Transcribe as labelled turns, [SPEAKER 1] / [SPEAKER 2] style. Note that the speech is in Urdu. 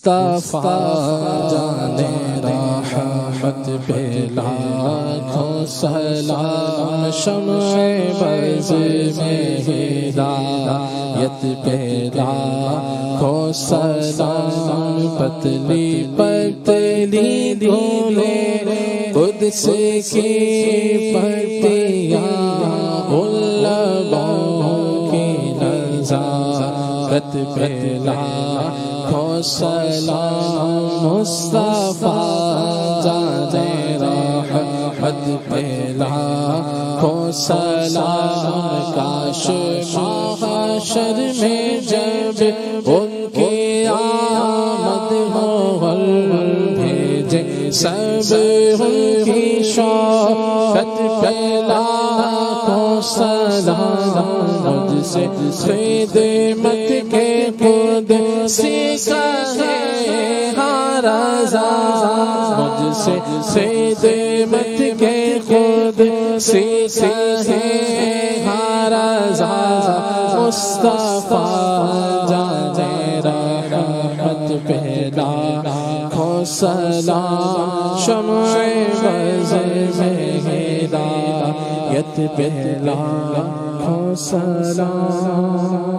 [SPEAKER 1] مصطفیٰ جانے رحمت پہ لاکھوں سلام، شمع بز میں ہدایت پہ لاکھوں سلام، پتلی پتلی دھولے قدس کی پتیاں، ان لبوں کی نزاکت پہ لاکھوں سلام، مصطفیٰ جانے رحمت پہ لاکھوں سلام، کاش محشر میں جب ان کی آمد ہو بھیجے سب ان کی شوقت پہ لاکھوں سلام، مجھ سے خدمت کے خود سکھائے ہر رضا، مجھ سے خدمت کے خود سکھائے ہر رضا، مصطفیٰ جانے رحمت پہ لاکھوں سلام، شمع بز میں ہدایت پہ لاکھوں سلام۔